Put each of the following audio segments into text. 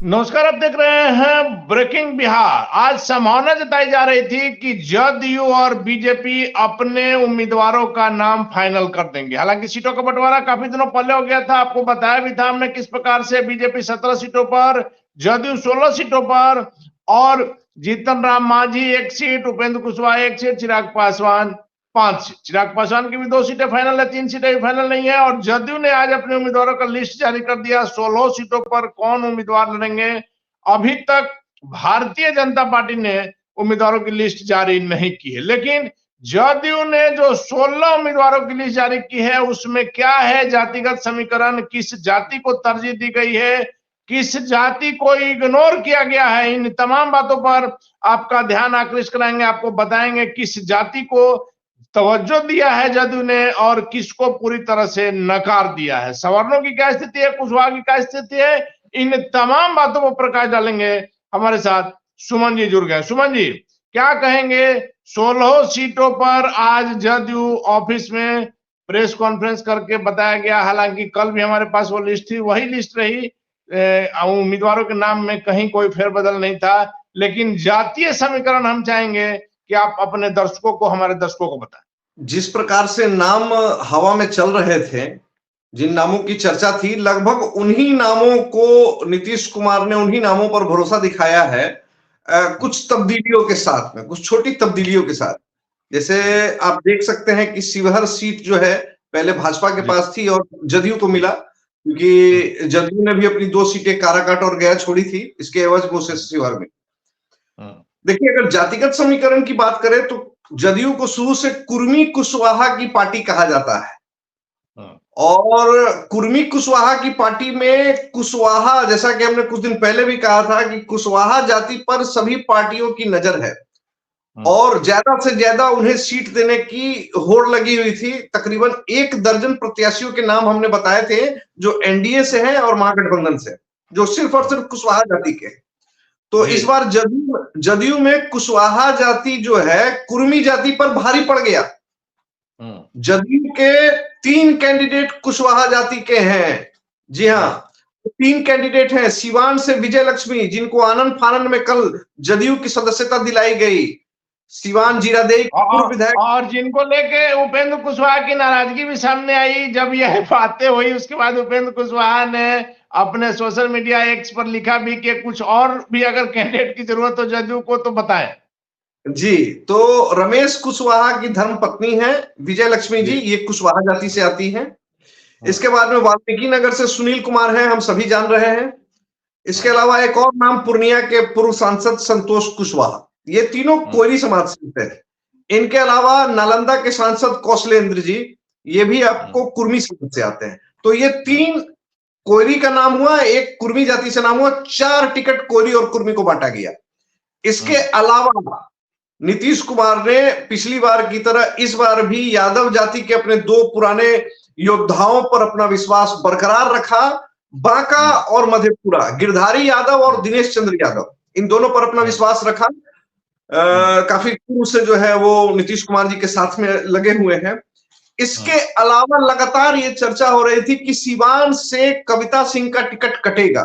नमस्कार, आप देख रहे हैं ब्रेकिंग बिहार। आज संभावना जताई जा रही थी कि जदयू और बीजेपी अपने उम्मीदवारों का नाम फाइनल कर देंगे। हालांकि सीटों का बंटवारा काफी दिनों पहले हो गया था, आपको बताया भी था हमने किस प्रकार से बीजेपी 17 सीटों पर, जदयू 16 सीटों पर और Jitan Ram Manjhi 1 seat, Upendra Kushwaha 1 seat, Chirag Paswan 5 seat. Chirag Paswan की भी 2 सीटें फाइनल है, 3 सीटें भी फाइनल नहीं है। और जदयू ने आज अपने उम्मीदवारों का लिस्ट जारी कर दिया। 16 सीटों पर कौन उम्मीदवार लड़ेंगे, अभी तक भारतीय जनता पार्टी ने उम्मीदवारों की लिस्ट जारी नहीं की है। लेकिन जदयू ने जो 16 उम्मीदवारों की लिस्ट जारी की है उसमें क्या है जातिगत समीकरण, किस जाति को तरजीह दी गई है, किस जाति को इग्नोर किया गया है, इन तमाम बातों पर आपका ध्यान आकृष्ट कराएंगे। आपको बताएंगे किस जाति को तवज्जो दिया है जदयू ने और किसको पूरी तरह से नकार दिया है। सवर्णों की क्या स्थिति है, कुशवाहा की क्या स्थिति है, इन तमाम बातों पर प्रकाश डालेंगे। हमारे साथ सुमन जी जुड़ गए। सुमन जी, क्या कहेंगे? 16 सीटों पर आज जदयू ऑफिस में प्रेस कॉन्फ्रेंस करके बताया गया। हालांकि कल भी हमारे पास वो लिस्ट थी, वही लिस्ट रही, उम्मीदवारों के नाम में कहीं कोई फेरबदल नहीं था। लेकिन जातीय समीकरण हम चाहेंगे कि आप अपने दर्शकों को, हमारे दर्शकों को बताएं। जिस प्रकार से नाम हवा में चल रहे थे, जिन नामों की चर्चा थी, लगभग उन्हीं नामों को नीतीश कुमार ने, उन्हीं नामों पर भरोसा दिखाया है, कुछ तब्दीलियों के साथ में, कुछ छोटी तब्दीलियों के साथ। जैसे आप देख सकते हैं कि शिवहर सीट जो है पहले भाजपा के पास थी और जदयू को मिला, क्योंकि जदयू ने भी अपनी 2 सीटें काराकाट और गया छोड़ी थी, इसके एवज में उसे शिवहर में। देखिए, अगर जातिगत समीकरण की बात करें तो जदयू को शुरू से कुर्मी कुशवाहा की पार्टी कहा जाता है। और कुर्मी कुशवाहा की पार्टी में कुशवाहा, जैसा कि हमने कुछ दिन पहले भी कहा था कि कुशवाहा जाति पर सभी पार्टियों की नजर है और ज्यादा से ज्यादा उन्हें सीट देने की होड़ लगी हुई थी। तकरीबन 1 दर्जन प्रत्याशियों के नाम हमने बताए थे जो एनडीए से हैं और महागठबंधन से, जो सिर्फ और सिर्फ कुशवाहा जाति के। तो इस बार जदयू में कुशवाहा जाति जो है कुर्मी जाति पर भारी पड़ गया। जदयू के 3 कैंडिडेट कुशवाहा जाति के हैं। जी हाँ, 3 कैंडिडेट हैं। सिवान से विजय लक्ष्मी, जिनको आनंद फानंद में कल जदयू की सदस्यता दिलाई गई, सिवान जीरादेई पूर्व विधायक, और जिनको लेके उपेंद्र कुशवाहा की नाराजगी भी सामने आई। जब यह बातें हुई उसके बाद उपेंद्र कुशवाहा ने अपने सोशल मीडिया एक्स पर लिखा भी कि कुछ और भी अगर कैंडिडेट की जरूरत हो जदयू को तो बताएं। जी, तो रमेश कुशवाहा की धर्मपत्नी है विजय लक्ष्मी जी, ये कुशवाहा जाति से आती है। इसके बाद में वाल्मीकि नगर से सुनील कुमार हैं, हम सभी जान रहे हैं। इसके अलावा एक और नाम पूर्णिया के पूर्व सांसद संतोष कुशवाहा, ये तीनों कोयरी समाज से हैं। इनके अलावा नालंदा के सांसद कौशलेंद्र जी, ये भी आपको कुर्मी समाज से आते हैं। तो ये 3 कोयरी का नाम हुआ, 1 कुर्मी जाति से नाम हुआ, 4 टिकट कोयरी और कुर्मी को बांटा गया। इसके अलावा नीतीश कुमार ने पिछली बार की तरह इस बार भी यादव जाति के अपने 2 पुराने योद्धाओं पर अपना विश्वास बरकरार रखा। बांका और मधेपुरा, गिरधारी यादव और दिनेश चंद्र यादव, इन दोनों पर अपना विश्वास रखा। काफी पूर्व से जो है वो नीतीश कुमार जी के साथ में लगे हुए हैं। इसके अलावा लगातार ये चर्चा हो रही थी कि सिवान से कविता सिंह का टिकट कटेगा,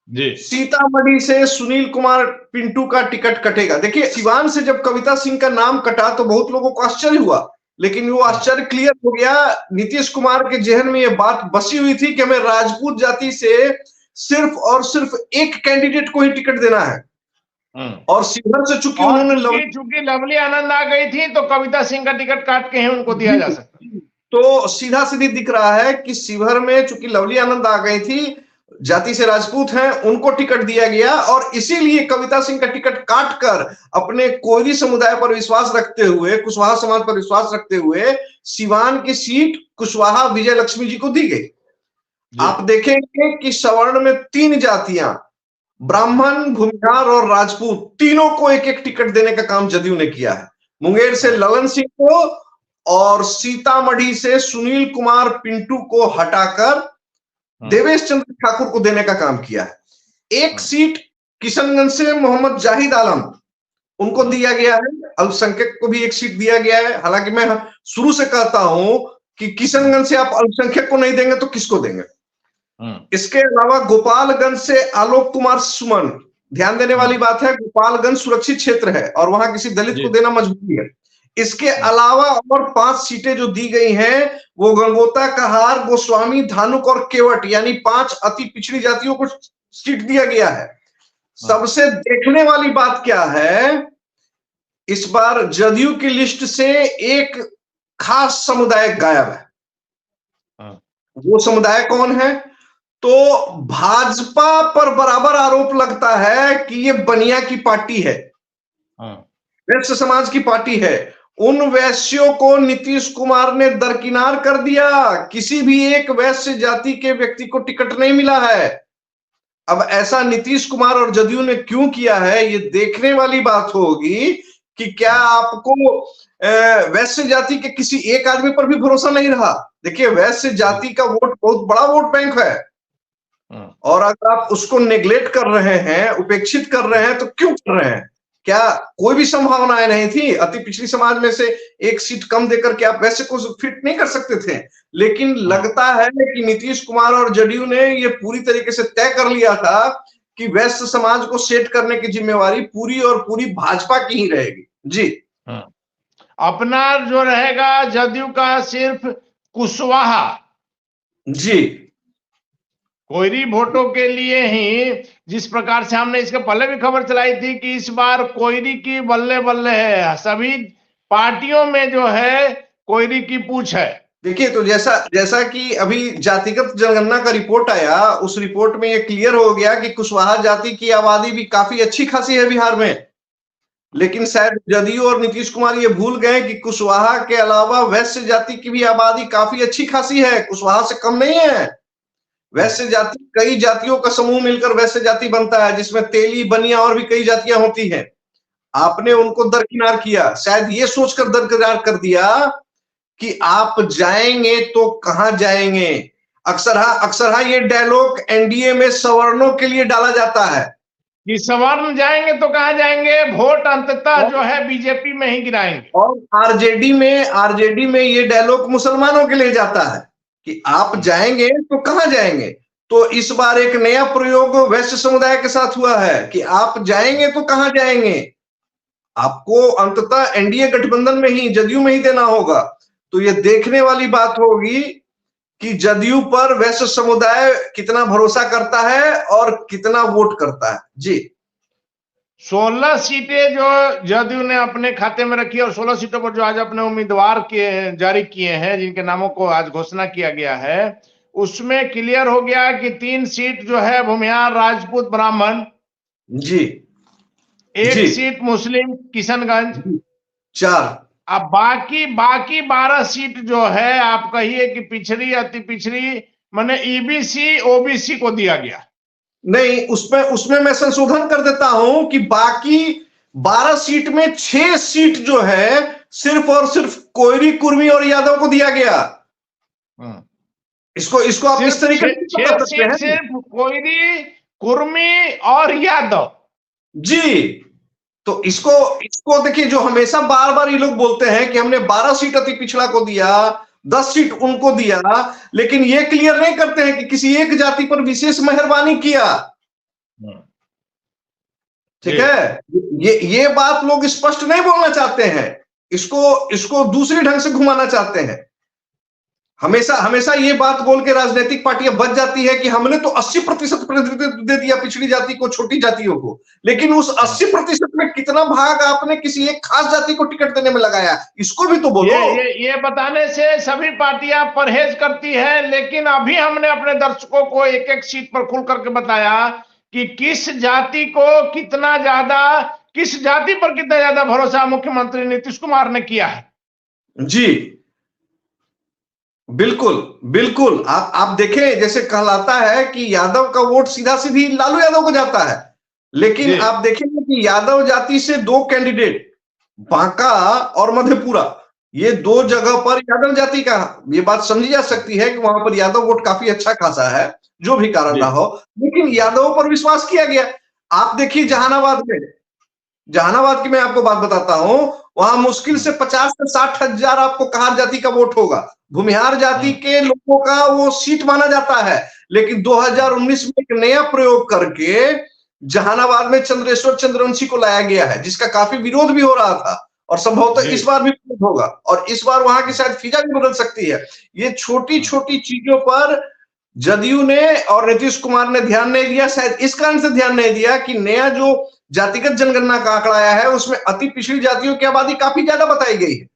सीतामढ़ी से सुनील कुमार पिंटू का टिकट कटेगा। देखिए, सिवान से जब कविता सिंह का नाम कटा तो बहुत लोगों को आश्चर्य हुआ, लेकिन वो आश्चर्य क्लियर हो गया। नीतीश कुमार के जहन में ये बात बसी हुई थी कि हमें राजपूत जाति से सिर्फ और सिर्फ 1 कैंडिडेट को ही टिकट देना है। और शिवहर से चूंकि उन्होंने लवली आनंद आ गई थी तो कविता सिंह का टिकट काट के उनको दिया जा सकता। तो सीधा सीधी दिख रहा है कि शिवहर में चूंकि लवली आनंद आ गई थी, जाति से राजपूत हैं, उनको टिकट दिया गया और इसीलिए कविता सिंह का टिकट काटकर अपने कोयरी समुदाय पर विश्वास रखते हुए, कुशवाहा समाज पर विश्वास रखते हुए सिवान की सीट कुशवाहा विजय लक्ष्मी जी को दी गई। आप देखेंगे कि सवर्ण में 3 जातियां, ब्राह्मण, भूमिहार और राजपूत, तीनों को 1-1 टिकट देने का काम जदयू ने किया है। मुंगेर से ललन सिंह को और सीतामढ़ी से सुनील कुमार पिंटू को हटाकर देवेश चंद्र ठाकुर को देने का काम किया है। 1 सीट किशनगंज से मोहम्मद जाहिद आलम, उनको दिया गया है। अल्पसंख्यक को भी 1 सीट दिया गया है। हालांकि मैं शुरू से कहता हूं कि किशनगंज से आप अल्पसंख्यक को नहीं देंगे तो किसको देंगे? इसके अलावा गोपालगंज से आलोक कुमार सुमन, ध्यान देने वाली बात है, गोपालगंज सुरक्षित क्षेत्र है और वहां किसी दलित को देना मजबूरी है। इसके अलावा और 5 सीटें जो दी गई हैं वो गंगोता, कहार, गोस्वामी, धानुक और केवट, यानी 5 अति पिछड़ी जातियों को सीट दिया गया है। सबसे देखने वाली बात क्या है, इस बार जदयू की लिस्ट से एक खास समुदाय गायब है। वो समुदाय कौन है? तो भाजपा पर बराबर आरोप लगता है कि ये बनिया की पार्टी है, वैश्य समाज की पार्टी है। उन वैश्यों को नीतीश कुमार ने दरकिनार कर दिया, किसी भी एक वैश्य जाति के व्यक्ति को टिकट नहीं मिला है। अब ऐसा नीतीश कुमार और जदयू ने क्यों किया है, ये देखने वाली बात होगी कि क्या आपको वैश्य जाति के किसी एक आदमी पर भी भरोसा नहीं रहा। देखिए, वैश्य जाति का वोट बहुत बड़ा वोट बैंक है और अगर आप उसको नेग्लेक्ट कर रहे हैं, उपेक्षित कर रहे हैं, तो क्यों कर रहे हैं? क्या कोई भी संभावनाएं नहीं थी? अति पिछड़ी समाज में से एक सीट कम देकर के आप वैसे को फिट नहीं कर सकते थे। लेकिन लगता है कि नीतीश कुमार और जदयू ने ये पूरी तरीके से तय कर लिया था कि वैश्य समाज को सेट करने की जिम्मेवारी पूरी और पूरी भाजपा की ही रहेगी। जी, अपना जो रहेगा जदयू का सिर्फ कुशवाहा, जी, कोयरी वोटों के लिए ही, जिस प्रकार से हमने इसके पहले भी खबर चलाई थी कि इस बार कोयरी की बल्ले बल्ले है, सभी पार्टियों में जो है कोयरी की पूछ है। देखिए, तो जैसा कि अभी जातिगत जनगणना का रिपोर्ट आया, उस रिपोर्ट में ये क्लियर हो गया कि कुशवाहा जाति की आबादी भी काफी अच्छी खासी है बिहार में। लेकिन शायद जदयू और नीतीश कुमार ये भूल गए कि कुशवाहा के अलावा वैश्य जाति की भी आबादी काफी अच्छी खासी है, कुशवाहा से कम नहीं है। वैश्य जाति कई जातियों का समूह मिलकर वैश्य जाति बनता है, जिसमें तेली, बनिया और भी कई जातियां होती हैं। आपने उनको दरकिनार किया, शायद ये सोचकर दरकिनार कर दिया कि आप जाएंगे तो कहां जाएंगे। अक्सर ये डायलॉग एनडीए में सवर्णों के लिए डाला जाता है कि सवर्ण जाएंगे तो कहां जाएंगे, वोट अंततः जो है बीजेपी में ही गिराएंगे। और आरजेडी में ये डायलॉग मुसलमानों के लिए जाता है कि आप जाएंगे तो कहां जाएंगे। तो इस बार एक नया प्रयोग वैश्य समुदाय के साथ हुआ है कि आप जाएंगे तो कहां जाएंगे, आपको अंततः एनडीए गठबंधन में ही, जदयू में ही देना होगा। तो ये देखने वाली बात होगी कि जदयू पर वैश्य समुदाय कितना भरोसा करता है और कितना वोट करता है। जी, 16 सीटें जो जदयू ने अपने खाते में रखी और 16 सीटों पर जो आज अपने उम्मीदवार जारी किए हैं, जिनके नामों को आज घोषणा किया गया है, उसमें क्लियर हो गया कि 3 सीट जो है भूमिहार, राजपूत, ब्राह्मण, जी, 1 सीट मुस्लिम किशनगंज, 4। अब बाकी 12 सीट जो है आप कहिए कि पिछड़ी, अति पिछड़ी, माने ईबीसी, ओबीसी को दिया गया। नहीं, उसमें मैं संशोधन कर देता हूं कि बाकी 12 सीट में 6 सीट जो है सिर्फ और सिर्फ कोयरी, कुर्मी और यादव को दिया गया। इसको आप इस तरीके से बता सकते हैं, सिर्फ कोयरी, कुर्मी और यादव। जी, तो इसको देखिए, जो हमेशा बार बार ये लोग बोलते हैं कि हमने 12 सीट अति पिछड़ा को दिया, 10 सीट उनको दिया, लेकिन ये क्लियर नहीं करते हैं कि किसी एक जाति पर विशेष मेहरबानी किया। ठीक है, ये बात लोग स्पष्ट नहीं बोलना चाहते हैं, इसको दूसरी ढंग से घुमाना चाहते हैं। हमेशा ये बात बोल के राजनीतिक पार्टियां बच जाती है कि हमने तो 80% प्रतिनिधित्व दे दिया पिछड़ी जाति को, छोटी जातियों को, लेकिन उस 80% में कितना भाग आपने किसी एक खास जाति को टिकट देने में लगाया, इसको भी तो बोलो। ये बताने से सभी पार्टियां परहेज करती है, लेकिन अभी हमने अपने दर्शकों को एक एक सीट पर खुल करके बताया कि किस जाति पर कितना ज्यादा भरोसा मुख्यमंत्री नीतीश कुमार ने किया है। जी, बिल्कुल आप देखें, जैसे कहलाता है कि यादव का वोट सीधा सीधी लालू यादव को जाता है, लेकिन आप देखेंगे कि यादव जाति से 2 कैंडिडेट, बांका और मधेपुरा, ये 2 जगह पर यादव जाति का, ये बात समझी जा सकती है कि वहां पर यादव वोट काफी अच्छा खासा है, जो भी कारण ना हो, लेकिन यादवों पर विश्वास किया गया। आप देखिए जहानाबाद की मैं आपको बात बताता हूं, वहां मुश्किल से 50 से 60 हजार आपको कहार जाति का वोट होगा। भूमिहार जाति के लोगों का वो सीट माना जाता है, लेकिन 2019 में एक नया प्रयोग करके जहानाबाद में चंद्रेश्वर चंद्रवंशी को लाया गया है, जिसका काफी विरोध भी हो रहा था और संभवतः इस बार भी विरोध होगा और इस बार वहां की शायद फिजा भी बदल सकती है। ये छोटी छोटी चीजों पर जदयू ने और नीतीश कुमार ने ध्यान नहीं दिया, शायद इस कारण से ध्यान नहीं दिया कि नया जो जातिगत जनगणना का आंकड़ा आया है उसमें अति पिछड़ी जातियों की आबादी काफी ज्यादा बताई गई है,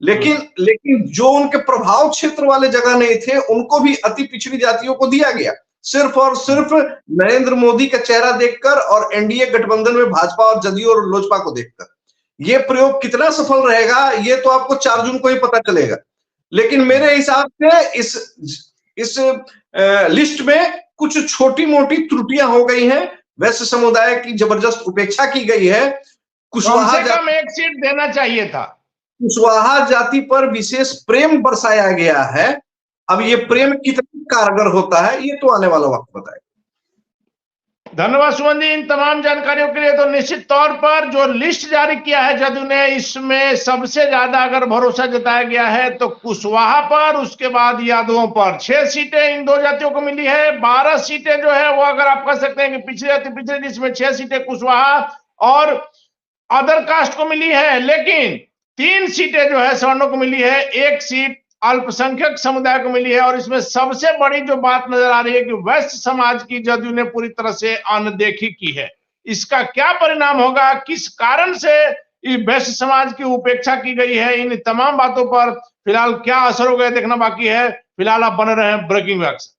लेकिन जो उनके प्रभाव क्षेत्र वाले जगह नहीं थे उनको भी अति पिछड़ी जातियों को दिया गया, सिर्फ और सिर्फ नरेंद्र मोदी का चेहरा देखकर और एनडीए गठबंधन में भाजपा और जदयू और लोजपा को देखकर। ये प्रयोग कितना सफल रहेगा ये तो आपको 4 जून को ही पता चलेगा, लेकिन मेरे हिसाब से इस लिस्ट में कुछ छोटी मोटी त्रुटियां हो गई हैं, वैश्य समुदाय की जबरदस्त उपेक्षा की गई है, कुशवाहा कम एक सीट देना चाहिए था, कुशवाहा जाति पर विशेष प्रेम बरसाया गया है। अब ये प्रेम कितना कारगर होता है ये तो आने वाला वक्त बताएगा। धन्यवाद सुमन जी इन तमाम जानकारियों के लिए। तो निश्चित तौर पर जो लिस्ट जारी किया है जदयू ने, इसमें सबसे ज्यादा अगर भरोसा जताया गया है तो कुशवाहा पर, उसके बाद यादवों पर। 6 सीटें इन 2 जातियों को मिली है, 12 सीटें जो है वो अगर आप कह सकते हैं कि पिछले लिस्ट में 6 सीटें कुशवाहा और अदर कास्ट को मिली है, लेकिन 3 सीटें जो है सवर्णों को मिली है, 1 सीट अल्पसंख्यक समुदाय को मिली है। और इसमें सबसे बड़ी जो बात नजर आ रही है कि वैश्य समाज की जदयू ने पूरी तरह से अनदेखी की है। इसका क्या परिणाम होगा, किस कारण से वैश्य समाज की उपेक्षा की गई है, इन तमाम बातों पर फिलहाल क्या असर होगा देखना बाकी है। फिलहाल आप बने रहे ब्रेकिंग वैक्स।